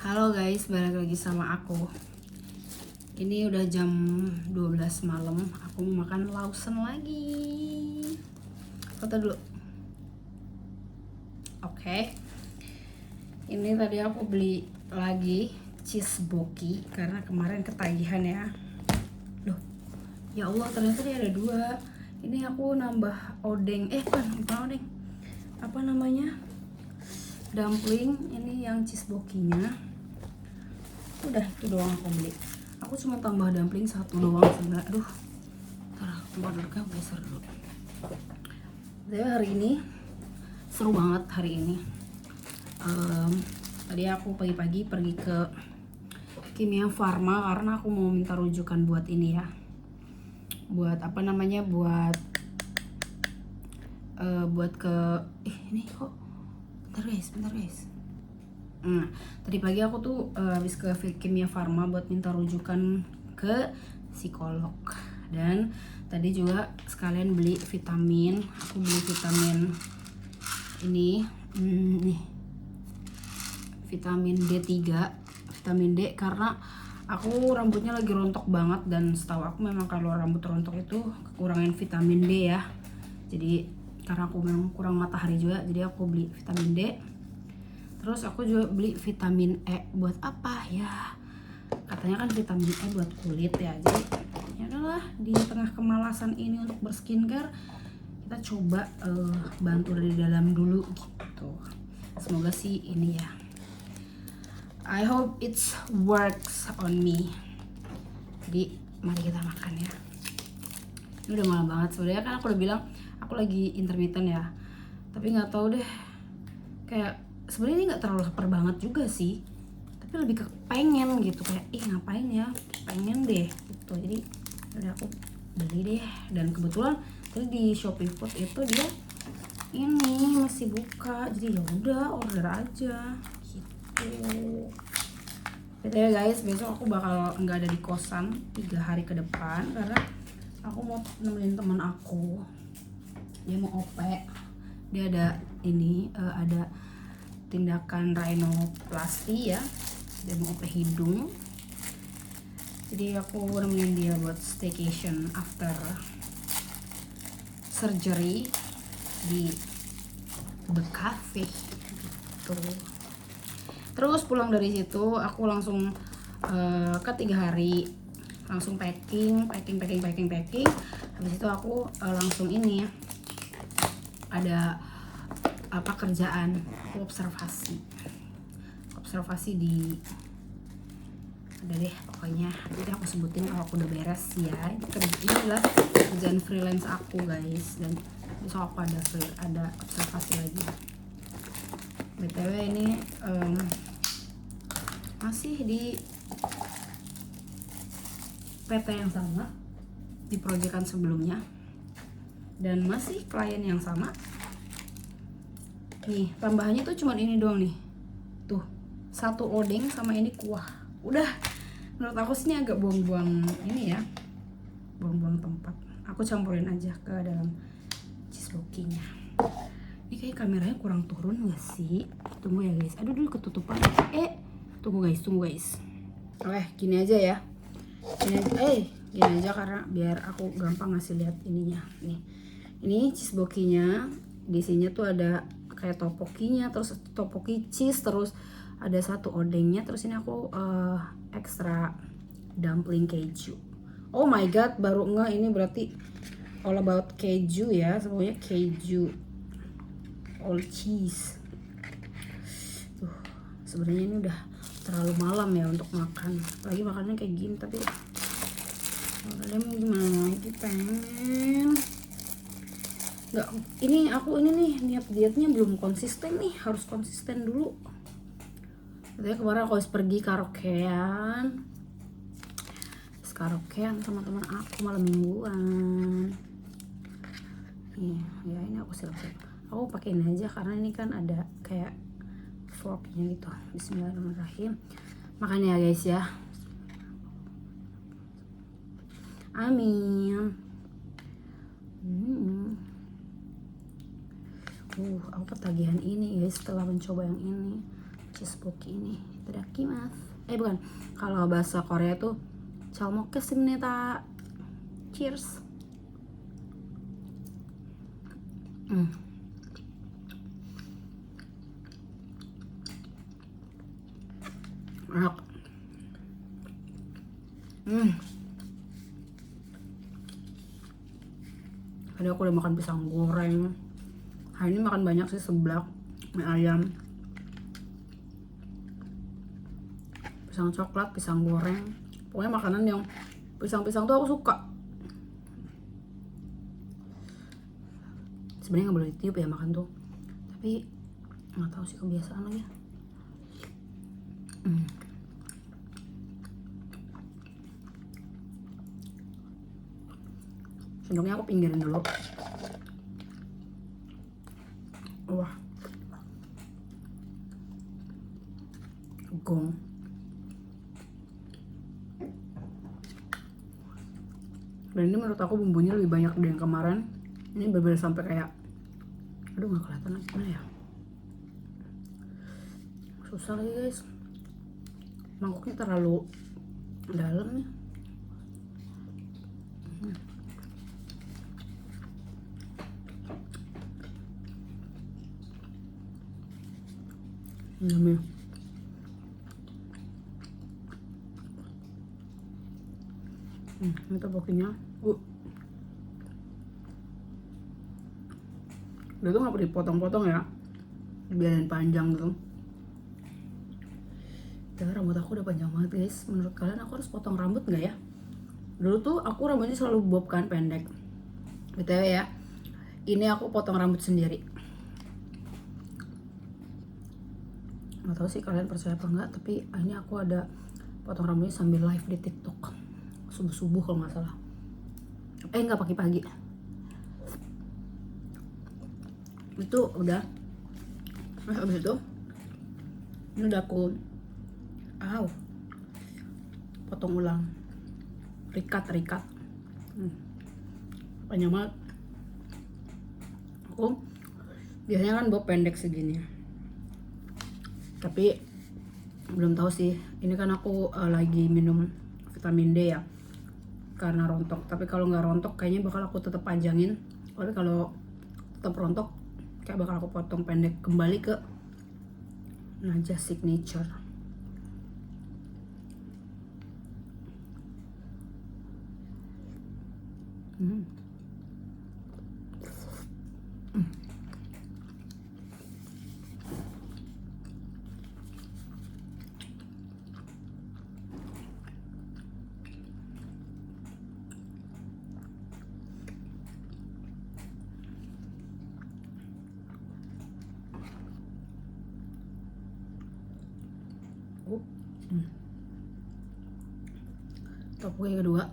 Halo guys, balik lagi sama aku. Ini udah jam 12 malam. Aku mau makan Lawson lagi. Foto dulu. Oke. Ini tadi aku beli lagi cheese boki karena kemarin ketagihan ya. Loh, ya Allah ternyata dia ada 2. Ini aku nambah odeng. Bukan odeng. Apa namanya? Dumpling. Ini yang cheese bokinya. Udah itu doang aku beli. Aku cuma tambah dumpling 1 doang sebenarnya. Aduh, ntar tempat duduknya geser dulu. Jadi hari ini seru banget hari ini. Tadi aku pagi-pagi pergi ke Kimia Farma karena aku mau minta rujukan buat ini ya. Buat apa namanya? Buat ke ini kok. Bentar guys. Nah, tadi pagi aku tuh habis ke Kimia Farma buat minta rujukan ke psikolog. Dan tadi juga sekalian beli vitamin. Aku beli vitamin ini nih. Vitamin D3, vitamin D karena aku rambutnya lagi rontok banget dan setahu aku memang kalau rambut rontok itu kekurangan vitamin D ya. Jadi karena aku memang kurang matahari juga, jadi aku beli vitamin D. Terus aku juga beli vitamin E buat apa ya? Katanya kan vitamin E buat kulit ya. Jadi ya udahlah, di tengah kemalasan ini untuk berskincare, kita coba bantu dari dalam dulu gitu. Semoga sih ini ya. I hope it works on me. Jadi mari kita makan ya. Ini udah malam banget. Sebenarnya kan aku udah bilang aku lagi intermittent ya. Tapi nggak tahu deh. Kayak sebenarnya ini nggak terlalu lapar banget juga sih, tapi lebih ke pengen gitu, kayak ngapain ya, pengen deh gitu. Jadi udah aku beli deh, dan kebetulan tadi di Shopee Food itu dia ini masih buka, jadi ya udah order aja gitu. Betul ya guys, besok aku bakal nggak ada di kosan 3 hari ke depan karena aku mau nemenin teman aku, dia mau OP, dia ada ini ada tindakan rhinoplasty ya, dia mau OP hidung. Jadi aku nemenin dia buat staycation after surgery di The Cafe gitu. Terus pulang dari situ aku langsung ke 3 hari langsung packing. Habis itu aku langsung ini ada apa kerjaan, aku observasi di ada deh pokoknya, nanti aku sebutin kalau aku udah beres ya. Ini adalah kerjaan freelance aku guys, dan besok aku ada observasi lagi. BTW ini masih di PT yang sama, di proyekan sebelumnya, dan masih klien yang sama. Nih tambahannya tuh cuman ini doang nih, tuh 1 odeng sama ini kuah. Udah, menurut aku sih ini agak buang-buang ini ya, buang-buang tempat. Aku campurin aja ke dalam cheese bokinya. Ini kayak kameranya kurang turun gak sih? Tunggu ya guys, aduh dulu ketutupan. Tunggu guys. Gini aja ya, gini aja karena biar aku gampang ngasih lihat ininya. Nih, ini cheese bokinya, di sini tuh ada kayak topokinya, terus topoki cheese, terus ada 1 odengnya, terus ini aku extra dumpling keju. Oh my god, baru ini berarti all about keju ya, semuanya keju, all cheese. Sebenarnya ini udah terlalu malam ya untuk makan, lagi makannya kayak gini, tapi udah mau gimana lagi, pengen nggak, ini aku ini nih niat dietnya belum konsisten nih, harus konsisten dulu. Jadi kemarin aku harus pergi karaokean teman-teman aku malam mingguan. Ya ini aku siap-siap, aku pakai ini aja karena ini kan ada kayak forknya gitu. Bismillahirrahmanirrahim, makanya ya guys ya, amin. Aku ketagihan ini guys setelah mencoba yang ini. cheeseboki ini. Itadakimasu. Bukan, kalau bahasa Korea tuh 잘 먹겠습니다. Cheers. Enak. Tadi aku udah makan pisang goreng. Hari ini makan banyak sih, seblak, mie ayam, pisang coklat, pisang goreng. Pokoknya makanan yang pisang-pisang tuh aku suka. Sebenarnya nggak boleh ditiup ya makan tuh, tapi nggak tahu sih, kebiasaan lagi. Sendoknya aku pinggirin dulu. Wah, gong. Dan ini menurut aku bumbunya lebih banyak dari yang kemarin. Ini berbeda sampai kayak, aduh nggak kelihatan gimana ya, susah lagi guys, mangkoknya terlalu dalam nih. Ini topokinya. Udah tuh nggak perlu dipotong-potong ya, biarin panjang gitu. Tapi rambut aku udah panjang banget guys. Menurut kalian aku harus potong rambut nggak ya? Dulu tuh aku rambutnya selalu bob kan, pendek. BTW ya, ini aku potong rambut sendiri. Nggak tahu sih kalian percaya apa enggak, tapi ini aku ada potong rambutnya sambil live di TikTok subuh-subuh kalau nggak salah. Nggak, pagi-pagi. Itu udah. Habis itu ini udah aku potong ulang, rikat panjang banget. Aku biasanya kan bob pendek segini, tapi belum tahu sih, ini kan aku lagi minum vitamin D ya karena rontok. Tapi kalau nggak rontok kayaknya bakal aku tetap panjangin. Tapi kalau tetap rontok kayak bakal aku potong pendek kembali ke Najah Signature. Topoki yang kedua.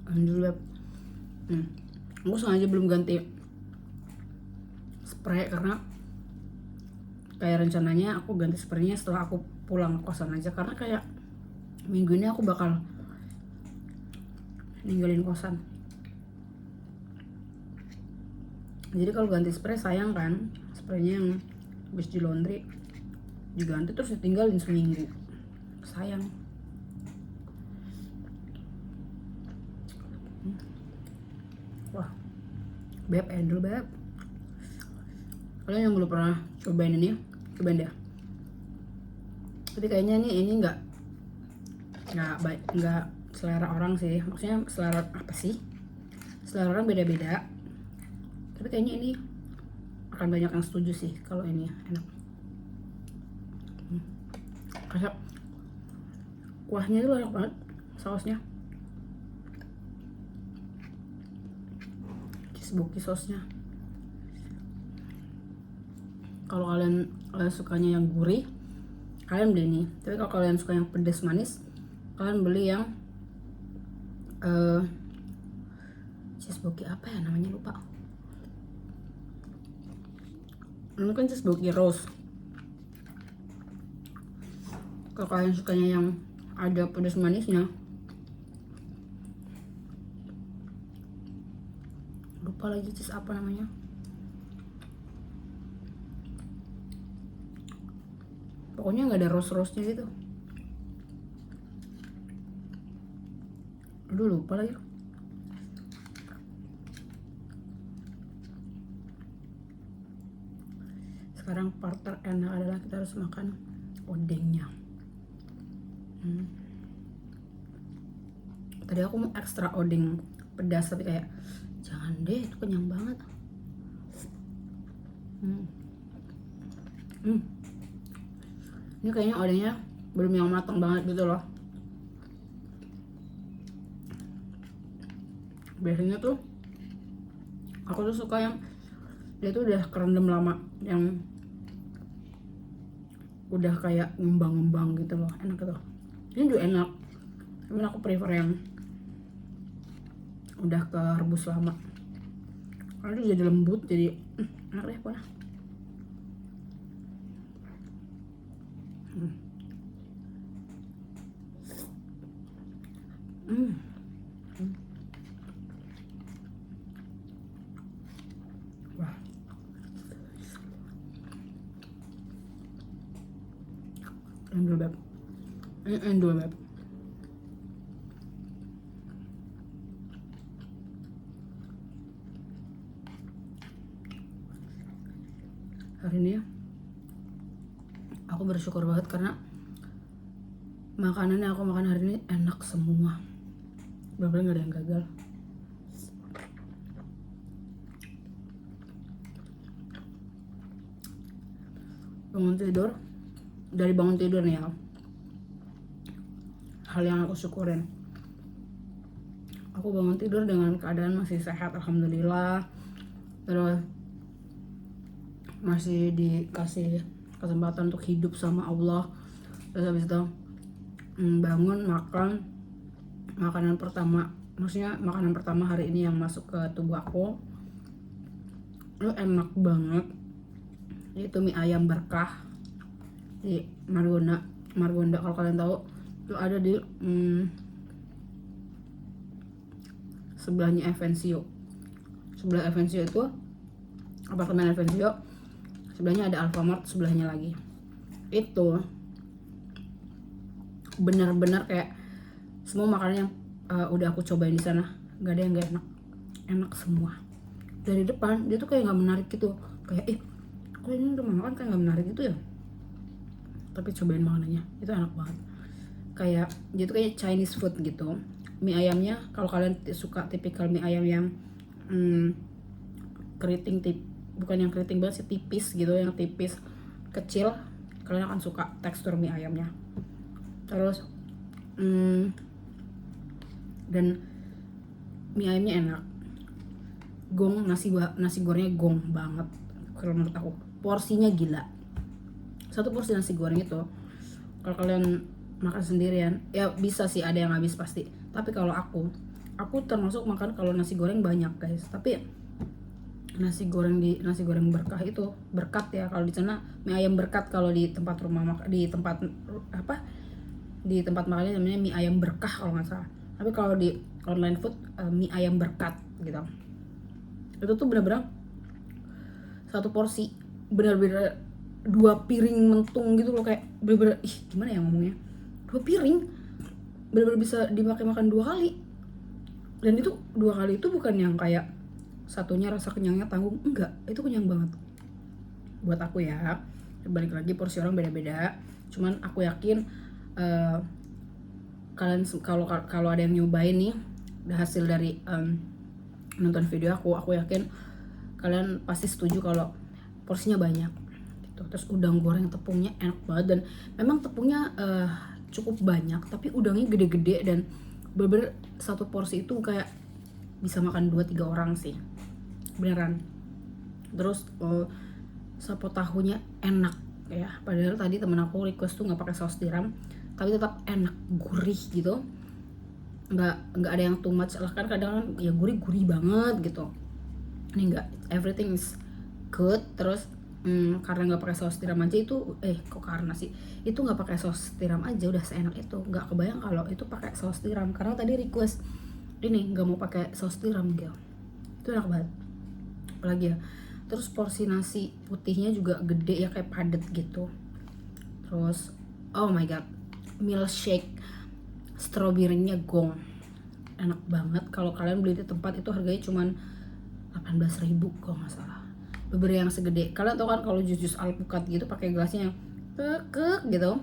Alhamdulillah. Aku sengaja belum ganti spray karena kayak rencananya aku ganti spraynya setelah aku pulang kosan aja, karena kayak minggu ini aku bakal ninggalin kosan. Jadi kalau ganti spray sayang kan, spraynya yang habis di laundry diganti terus ditinggalin seminggu, sayang. Wah, beb, endul beb. Kalian yang belum pernah cobain ini, cobain deh. Tapi kayaknya ini nggak baik, nggak selera orang sih. Maksudnya selera apa sih? Selera orang beda-beda. Tapi kayaknya ini akan banyak yang setuju sih kalau ini enak. Kayak kuahnya itu banyak banget, sausnya. Cheeseboki sausnya. Kalau kalian sukanya yang gurih, kalian beli ini. Tapi kalau kalian suka yang pedas manis, kalian beli yang cheeseboki apa ya namanya, lupa. Ini kan cheeseboki rose. Kalau kalian sukanya yang ada pedas manisnya, lupa lagi cheese apa namanya. Pokoknya nggak ada roast-roastnya gitu. Aduh lupa lagi. Sekarang part terenak adalah kita harus makan odengnya. Tadi aku mau ekstra odeng pedas tapi kayak jangan deh, itu kenyang banget. Ini kayaknya odengnya belum yang matang banget gitu loh. Biasanya tuh aku tuh suka yang dia tuh udah kerendam lama, yang udah kayak ngembang-ngembang gitu loh, enak gitu. Ini juga enak, cuman aku prefer yang udah kerebus lama karena itu jadi lembut, jadi enak deh pokoknya. Wah, endul beb, ini endul beb. Hari ini aku bersyukur banget karena makanan yang aku makan hari ini enak semua, bener-bener gak ada yang gagal. Bangun tidur, dari bangun tidur nih ya, hal yang aku syukurin, aku bangun tidur dengan keadaan masih sehat alhamdulillah, terus masih dikasih kesempatan untuk hidup sama Allah. Terus habis itu bangun makan makanan pertama, maksudnya makanan pertama hari ini yang masuk ke tubuh aku itu enak banget, itu mie ayam berkah di Margonda kalau kalian tahu, itu ada di sebelahnya Evencio. Sebelah Evencio itu apartemen Evencio, sebelahnya ada Alfamart, sebelahnya lagi. Itu benar-benar kayak semua makanan yang udah aku cobain di sana, nggak ada yang nggak enak, enak semua. Dari depan dia tuh kayak nggak menarik gitu, kayak kok ini udah makan kayak nggak menarik gitu ya, tapi cobain makanannya itu enak banget. Kayak dia tuh kayak Chinese food gitu. Mie ayamnya kalau kalian suka tipikal mie ayam yang keriting bukan yang keriting banget sih, tipis gitu, yang tipis kecil, kalian akan suka tekstur mie ayamnya. Terus dan mie ayamnya enak, gong, nasi gorengnya gong banget kalau menurut aku, porsinya gila. Satu porsi nasi goreng itu kalau kalian makan sendirian ya bisa sih ada yang habis pasti, tapi kalau aku termasuk makan kalau nasi goreng banyak guys, tapi nasi goreng berkah itu berkat ya, kalau di sana mie ayam berkat, kalau di tempat di tempat makannya namanya mie ayam berkah kalau nggak salah, tapi kalau di online food mie ayam berkat gitu. Itu tuh bener-bener satu porsi, bener-bener 2 piring mentung gitu loh, kayak bener-bener gimana ya ngomongnya, 2 piring bener-bener bisa dipakai makan 2 kali. Dan itu 2 kali itu bukan yang kayak satunya rasa kenyangnya tanggung, enggak, itu kenyang banget buat aku ya. Balik lagi porsi orang beda-beda, cuman aku yakin kalian kalau ada yang nyobain nih hasil dari nonton video aku yakin kalian pasti setuju kalau porsinya banyak gitu. Terus udang goreng tepungnya enak banget, dan memang tepungnya cukup banyak tapi udangnya gede-gede, dan bener-bener satu porsi itu kayak bisa makan 2-3 orang sih beneran. Terus sapo tahunya enak ya, padahal tadi temen aku request tuh nggak pakai saus tiram, tapi tetap enak, gurih gitu, nggak ada yang too much lah, kan kadang kan ya gurih banget gitu. Ini enggak, everything is good. Terus karena nggak pakai saus tiram aja itu karena sih itu nggak pakai saus tiram aja udah seenak itu, nggak kebayang kalau itu pakai saus tiram, karena tadi request ini nggak mau pakai saus tiram gitu. Itu enak banget. apalagi ya. Terus porsi nasi putihnya juga gede ya, kayak padet gitu. Terus oh my god, milkshake stroberinya gong, enak banget. Kalau kalian beli di tempat itu harganya cuman 18.000 kalau nggak salah. Beberapa yang segede, kalian tau kan kalau jus alpukat gitu pakai gelasnya yang kekek gitu,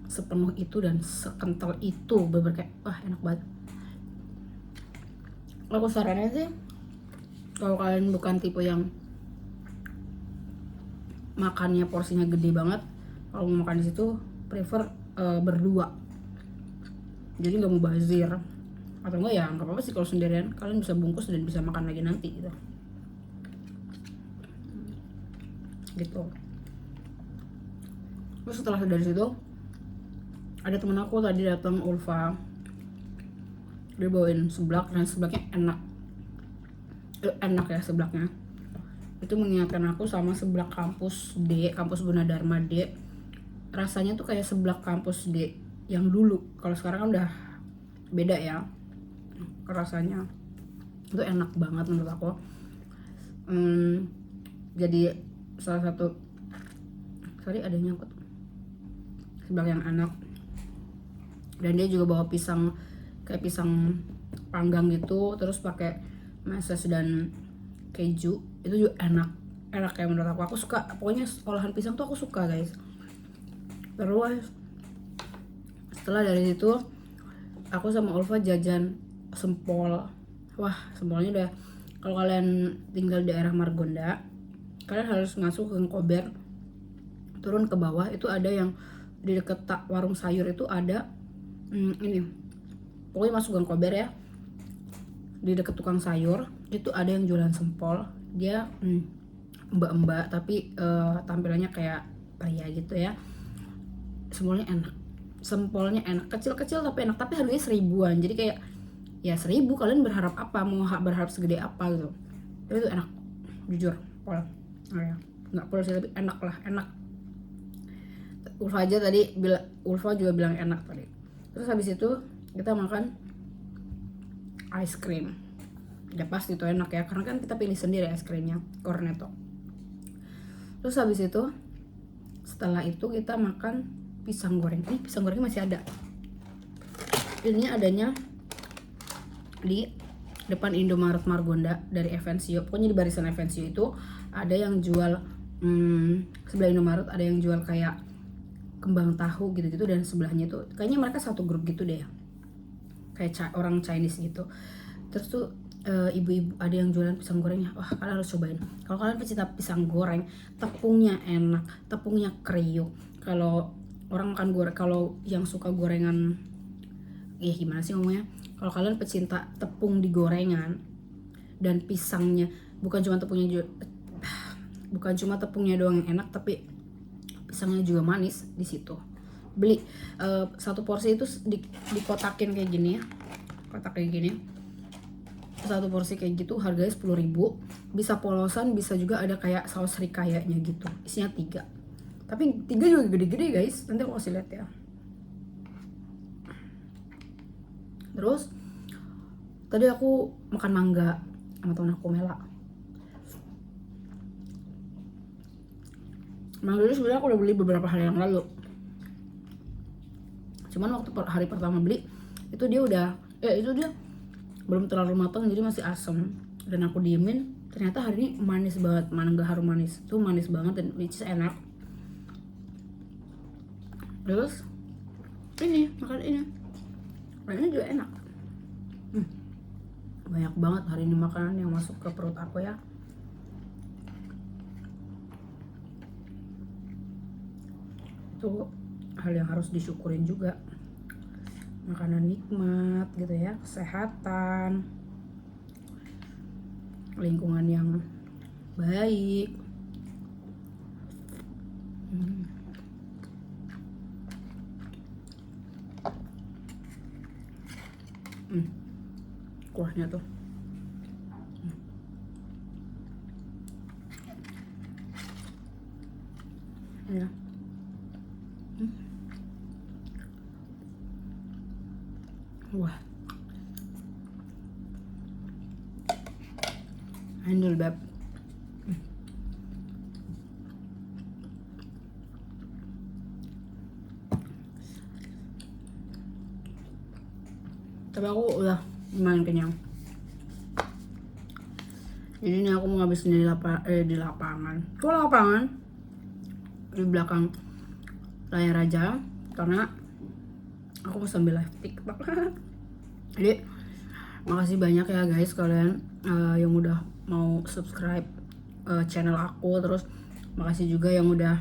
sepenuh itu dan sekental itu, beberapa kayak wah enak banget. Aku sarannya sih kalau kalian bukan tipe yang makannya porsinya gede banget, kalau mau makan di situ prefer berdua, jadi nggak mau bazir. Atau enggak ya nggak apa-apa sih kalau sendirian, kalian bisa bungkus dan bisa makan lagi nanti gitu. Terus setelah dari situ ada temen aku tadi datang, Ulfa, dia bawain seblak dan seblaknya enak ya. Seblaknya itu mengingatkan aku sama seblak kampus D, kampus Gunadarma D. Rasanya tuh kayak seblak kampus D yang dulu. Kalau sekarang kan udah beda ya rasanya. Itu enak banget menurut aku. Jadi salah satu, sorry ada nyangkut, seblak yang enak. Dan dia juga bawa pisang, kayak pisang panggang gitu, terus pakai meses dan keju. Itu juga enak ya menurut aku suka. Pokoknya olahan pisang tuh aku suka guys. Terus setelah dari situ aku sama Ulfa jajan sempol. Wah sempolnya udah, kalau kalian tinggal di daerah Margonda, kalian harus masuk ke Kober, turun ke bawah itu ada yang di deket warung sayur itu ada ini, pokoknya masuk Gang Kober ya, di deket tukang sayur itu ada yang jualan sempol. Dia mbak-mbak tapi tampilannya kayak pria gitu ya. Sempolnya enak, kecil-kecil tapi enak, tapi harganya 1000-an. Jadi kayak ya 1000, kalian berharap apa, mau berharap segede apa gitu. Tapi itu enak jujur, pol ya nggak pol sih tapi enak lah, enak. Ulfa juga bilang enak tadi. Terus habis itu kita makan ice cream. Udah pasti itu enak ya, karena kan kita pilih sendiri es krimnya, cornetto. Terus habis itu setelah itu kita makan pisang goreng. Ini pisang gorengnya masih ada. Ini adanya di depan Indomaret Margonda dari Evansio. Pokoknya di barisan Evansio itu ada yang jual sebelah Indomaret ada yang jual kayak kembang tahu gitu-gitu, dan sebelahnya tuh kayaknya mereka satu grup gitu deh, kayak orang Chinese gitu. Terus tuh ibu-ibu ada yang jualan pisang gorengnya. Wah kalian harus cobain. Kalau kalian pecinta pisang goreng, tepungnya enak, tepungnya kriuk. Kalau orang makan goreng, kalau yang suka gorengan, gimana sih ngomongnya, kalau kalian pecinta tepung di gorengan dan pisangnya bukan cuma tepungnya doang yang enak, tapi pisangnya juga manis di situ. Beli satu porsi itu dikotakin kayak gini ya, kotak kayak gini. Satu porsi kayak gitu harganya 10.000. Bisa polosan, bisa juga ada kayak saus rikayanya gitu. Isinya 3. Tapi 3 juga gede-gede guys. Nanti aku kasih lihat ya. Terus tadi aku makan mangga sama temen aku Mela. Mangga itu sebenarnya aku udah beli beberapa hari yang lalu. Cuman waktu hari pertama beli itu dia belum terlalu matang, jadi masih asam. Dan aku diemin, ternyata hari ini manis banget, mangga harum manis. Itu manis banget dan which is enak. Terus ini makan ini juga enak. Banyak banget hari ini makanan yang masuk ke perut aku ya. Itu hal yang harus disyukurin juga. Makanan nikmat gitu ya, kesehatan, lingkungan yang baik. Kuahnya tuh ya. Wah, handle beb. Tapi aku udah lumayan kenyang. Jadi ini aku mau ngabisin di lapangan. Kok lapangan? Di belakang layar aja, karena aku mau sambil live TikTok. Jadi makasih banyak ya guys kalian yang udah mau subscribe channel aku. Terus makasih juga yang udah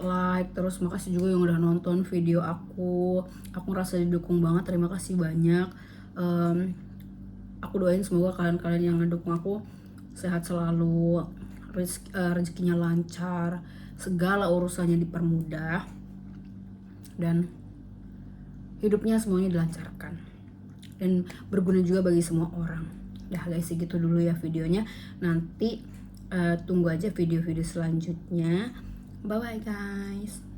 like. Terus makasih juga yang udah nonton video aku ngerasa didukung banget. Terima kasih banyak. Aku doain semoga kalian yang ngedukung aku sehat selalu, rezekinya lancar, segala urusannya dipermudah, dan hidupnya semuanya dilancarkan dan berguna juga bagi semua orang. Dah guys, segitu dulu ya videonya. Nanti tunggu aja video-video selanjutnya. Bye bye guys.